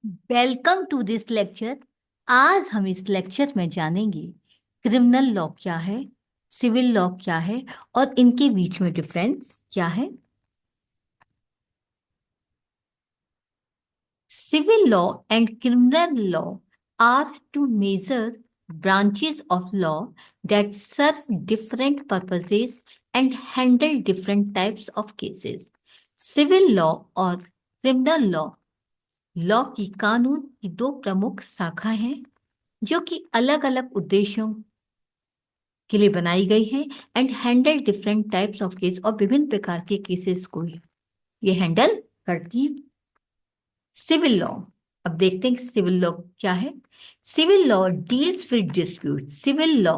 Welcome to this lecture. आज हम इस लेक्चर में जानेंगे क्रिमिनल लॉ क्या है, सिविल लॉ क्या है और इनके बीच में डिफरेंस क्या है। Civil law and criminal law are two major branches of law that serve different purposes and handle different types of cases. Civil law और criminal law लॉ की कानून की दो प्रमुख शाखा हैं जो कि अलग अलग उद्देश्यों के लिए बनाई गई है and handle different types of case और विभिन्न प्रकार के केसेस को ये हैंडल करती है। सिविल लॉ, अब देखते हैं कि सिविल लॉ क्या है। Civil law deals with dispute. Civil law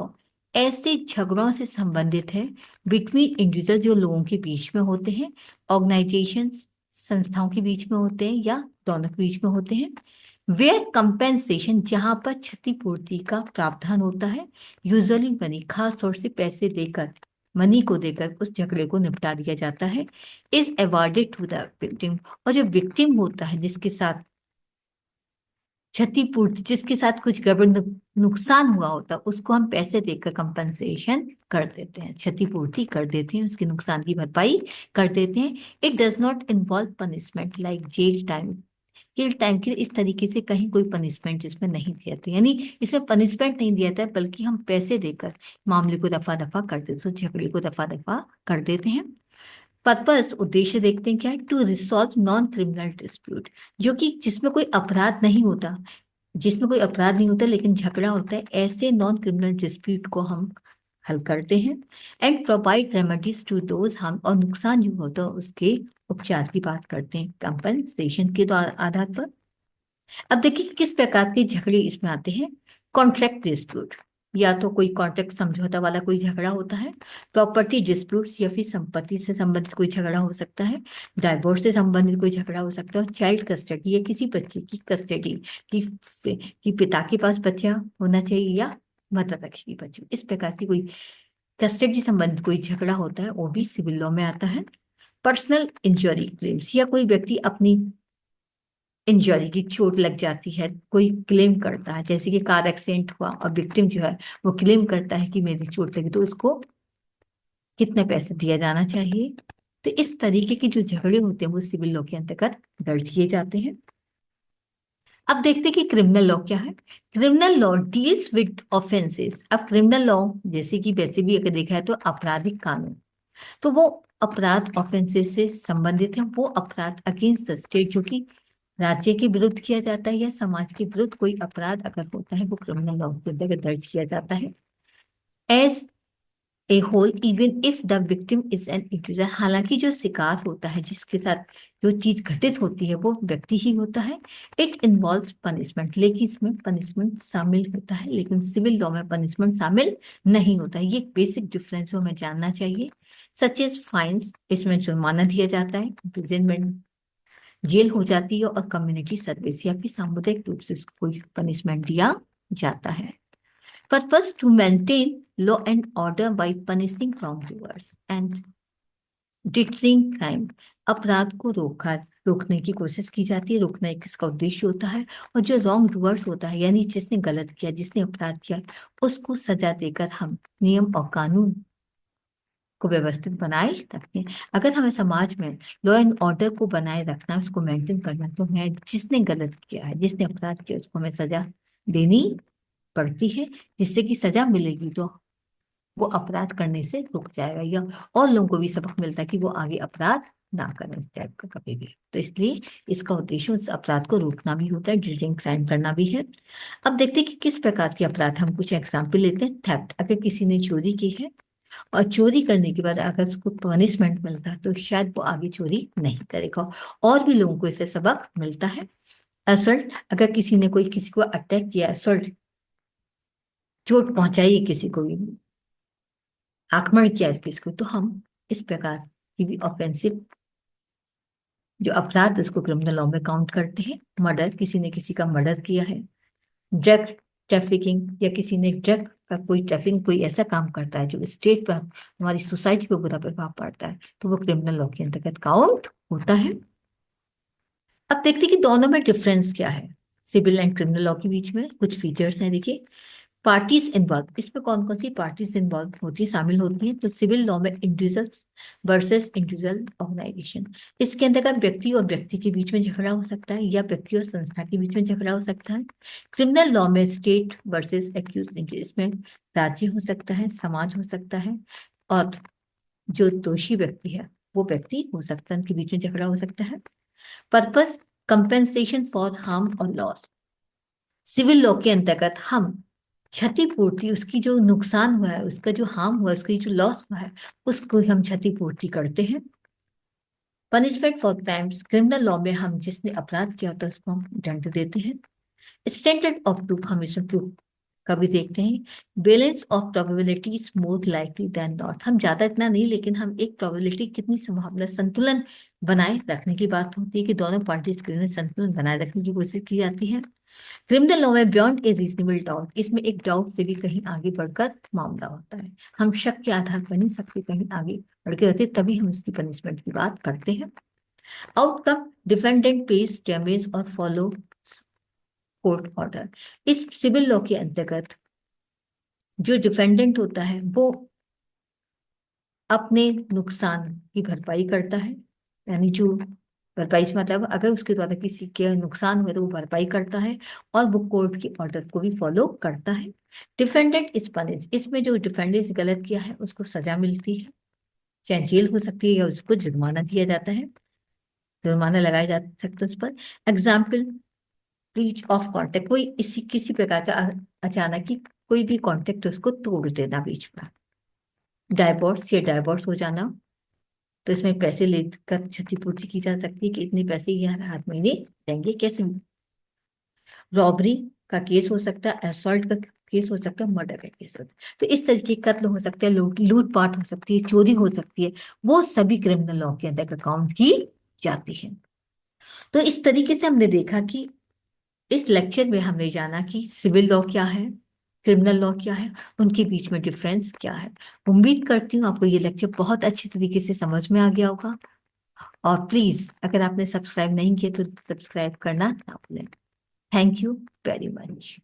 ऐसे झगड़ों से संबंधित है बिटवीन इंडिविजुअल, जो लोगों के बीच में होते हैं, ऑर्गेनाइजेशन संस्थाओं के बीच में होते हैं या दोनों के बीच में होते हैं। वेयर कंपेंसेशन, जहां पर क्षतिपूर्ति का प्रावधान होता है, यूजुअली मनी, खास तौर से पैसे देकर, मनी को देकर उस झगड़े को निपटा दिया जाता है। Is awarded to the victim, और जो विक्टिम होता है, जिसके साथ क्षतिपूर्ति, जिसके साथ कुछ गड़बड़ नुकसान हुआ होता है, उसको हम पैसे देकर कंपनसेशन कर देते हैं, क्षतिपूर्ति कर देते हैं, उसके नुकसान की भरपाई कर देते हैं। It does not involve punishment like jail time. Jail time की इस तरीके से कहीं कोई पनिशमेंट इसमें नहीं दिया जाता, यानी इसमें पनिशमेंट नहीं दिया जाता है, बल्कि हम पैसे देकर मामले को दफा दफा कर देते हैं, झगड़े को दफा दफा कर देते हैं। पर्पस, उद्देश्य देखते हैं क्या है। To resolve non criminal dispute, जो कि जिसमें कोई अपराध नहीं होता, जिसमें कोई अपराध नहीं होता लेकिन झगड़ा होता है, ऐसे नॉन क्रिमिनल डिस्प्यूट को हम हल करते हैं। And provide remedies to those harm, और नुकसान जो होता है उसके उपचार की बात करते हैं कंपनसेशन के आधार पर। अब देखिए किस प्रकार के झगड़े इसमें आते हैं। कॉन्ट्रैक्ट डिस्प्यूट, या तो कोई कॉन्ट्रैक्ट समझौता वाला कोई झगड़ा होता है। प्रॉपर्टी डिस्प्यूट्स, या फिर संपत्ति से संबंधित कोई झगड़ा हो सकता है। डाइवोर्स से संबंधित कोई झगड़ा हो सकता है। चाइल्ड कस्टडी, या किसी बच्चे की कस्टडी कि पिता के पास बच्चा होना चाहिए या माता रखेगी बच्चे, इस प्रकार की कोई कस्टडी संबंधित कोई झगड़ा होता है, वो भी सिविल लॉ में आता है। पर्सनल इंजरी क्लेम्स, या कोई व्यक्ति अपनी इंजरी की चोट लग जाती है, कोई क्लेम करता है, जैसे कि कार एक्सीडेंट हुआ और विक्टिम जो है वो क्लेम करता है कि मेरी चोट लगी, तो उसको कितने पैसे दिया जाना चाहिए। तो इस तरीके के जो झगड़े होते हैं वो सिविल लॉ के अंतर्गत दर्ज किए जाते हैं। अब देखते हैं कि क्रिमिनल लॉ क्या है। Criminal law deals with offences. अब क्रिमिनल लॉ, जैसे कि वैसे भी अगर देखा है तो आपराधिक कानून, तो वो अपराध ऑफेंसेस से संबंधित है। वो अपराध अगेंस्ट द स्टेट, जो कि राज्य के विरुद्ध किया जाता है या समाज के विरुद्ध कोई अपराध अगर होता है, वो क्रिमिनल लॉ के अंतर्गत दर्ज किया जाता है। As a whole, even if the victim is an individual, हालांकि जो शिकार होता है, जिसके साथ जो चीज घटित होती है, वो व्यक्ति ही होता है। इट इन्वॉल्व्स पनिशमेंट, लेकिन इसमें पनिशमेंट शामिल होता है, लेकिन सिविल लॉ में पनिशमेंट शामिल नहीं होता है। ये एक बेसिक डिफरेंस हमें जानना चाहिए। सच एज फाइन्स, इसमें जुर्माना दिया जाता है, इम्प्रिजनमेंट, जेल हो जाती है, और कम्युनिटी सर्विस या फिर सामुदायिक रूप से उसको कोई पनिशमेंट दिया जाता है। Purpose to maintain law and order by punishing wrongdoers and deterring crime, अपराध को रोकने की कोशिश की जाती है, रोकना एक इसका उद्देश्य होता है। और जो रॉन्ग डूअर्स होता है, यानी जिसने गलत किया, जिसने अपराध किया, उसको सजा देकर हम नियम और कानून को व्यवस्थित बनाए रखें। अगर हमें समाज में लॉ एंड ऑर्डर को बनाए रखना है, उसको मेंटेन करना है, तो हमें जिसने गलत किया है, जिसने अपराध किया, उसको हमें सजा देनी पड़ती है, जिससे कि सजा मिलेगी तो वो अपराध करने से रुक जाएगा, या और लोगों को भी सबक मिलता है कि वो आगे अपराध ना करें इस टाइप का कभी भी। तो इसलिए इसका उद्देश्य उस अपराध को रोकना भी होता है, ड्रिलिंग क्राइम करना भी है। अब देखते हैं कि किस प्रकार के अपराध, हम कुछ एग्जाम्पल लेते हैं। थेफ्ट, अगर किसी ने चोरी की है और चोरी करने के बाद अगर उसको पनिशमेंट मिलता है, तो शायद वो आगे चोरी नहीं करेगा, और भी लोगों को इससे सबक मिलता है। असल्ट, अगर किसी ने कोई किसी को अटैक किया, असल्ट, चोट पहुंचाई है किसी को भी, आक्रमण किया है किसी को, तो हम इस प्रकार की भी ऑफेंसिव जो अपराध उसको क्रिमिनल लॉ में काउंट करते हैं। मर्डर, किसी ने किसी का मर्डर किया है। ड्रग ट्रैफिकिंग, या किसी ने ड्रग का कोई ट्रैफिकिंग, कोई ऐसा काम करता है जो स्टेट पर, हमारी सोसाइटी पर बुरा प्रभाव पड़ता है, तो वो क्रिमिनल लॉ के अंतर्गत काउंट होता है। अब देखते हैं कि दोनों में डिफरेंस क्या है। सिविल एंड क्रिमिनल लॉ के बीच में कुछ फीचर्स हैं, देखिए। पार्टीज इन्वॉल्व, इसमें कौन कौन सी पार्टीज इन्वॉल्व होती है, शामिल होती हैं, तो सिविल लॉ में इंडिविजुअल्स वर्सेस इंडिविजुअल ऑर्गेनाइजेशन, इसके अंतर्गत व्यक्ति और व्यक्ति के बीच में झगड़ा हो सकता है या व्यक्ति और संस्था के बीच में झगड़ा हो सकता है। क्रिमिनल लॉ में स्टेट वर्सेस एक्यूज, इसमें राज्य हो सकता है, समाज हो सकता है, और जो दोषी व्यक्ति है वो व्यक्ति हो सकता है, उनके बीच में झगड़ा हो सकता है। पर्पस कंपेंसेशन फॉर हार्म और लॉस, सिविल लॉ के अंतर्गत हम क्षतिपूर्ति, उसकी जो नुकसान हुआ है, उसका जो हार्म हुआ है, उसकी जो लॉस हुआ है, उसको हम क्षतिपूर्ति करते हैं। Punishment for crimes, criminal law में हम जिसने अपराध किया होता है उसको हम दंड देते हैं। स्टैंडर्ड ऑफ प्रूफ, हम इसमें प्रूफ का भी देखते हैं। Balance of probability is more likely than not, हम ज्यादा इतना नहीं, लेकिन हम एक प्रोबेबिलिटी, कितनी संभावना, संतुलन बनाए रखने की बात होती है कि दोनों पार्टीज के लिए संतुलन बनाए रखने की कोशिश की जाती है। क्रिमिनल लॉ में बियॉन्ड ए रीजनेबल डाउट, इसमें एक डाउट से भी कहीं आगे बढ़कर मामला होता है, हम शक के आधार पर नहीं सकते, कहीं आगे बढ़ के रहते, तभी हम उसकी पनिशमेंट की बात करते हैं। आउटकम डिफेंडेंट पेज डैमेज और फॉलो कोर्ट ऑर्डर, इस सिविल लॉ के अंतर्गत जो डिफेंडेंट होता है वो अपने नुकसान की भरपाई करता है, यानी जो भरपाई से मतलब अगर उसके द्वारा किसी के नुकसान हुए तो वो भरपाई करता है, और वो कोर्ट के ऑर्डर को भी फॉलो करता है। डिफेंडेंट इज पनिश, इसमें जो डिफेंडेंट गलत किया है उसको सजा मिलती है, चाहे जेल हो सकती है या उसको जुर्माना दिया जाता है, जुर्माना लगाया जा सकता है उस पर। एग्जाम्पल ब्रीच ऑफ कॉन्टेक्ट, कोई इसी किसी प्रकार का अचानक ही कोई भी कॉन्टेक्ट उसको तोड़ देना बीच में। डाइवोर्स, या डाइवोर्स हो जाना, तो इसमें पैसे लेकर क्षतिपूर्ति की जा सकती है कि इतने पैसे ये हर महीने देंगे, कैसे। रॉबरी का केस हो सकता है, असॉल्ट का केस हो सकता है, मर्डर का केस होता है, तो इस तरीके के कत्ल हो सकते हैं, लूट पाट हो सकती है, चोरी हो सकती है, वो सभी क्रिमिनल लॉ के अंदर काउंट की जाती है। तो इस तरीके से हमने देखा कि इस लेक्चर में हमने जाना कि सिविल लॉ क्या है, क्रिमिनल लॉ क्या है, उनके बीच में डिफरेंस क्या है। उम्मीद करती हूँ आपको ये लेक्चर बहुत अच्छी तरीके से समझ में आ गया होगा, और प्लीज अगर आपने सब्सक्राइब नहीं किया तो सब्सक्राइब करना ना भूलें। Thank you very much.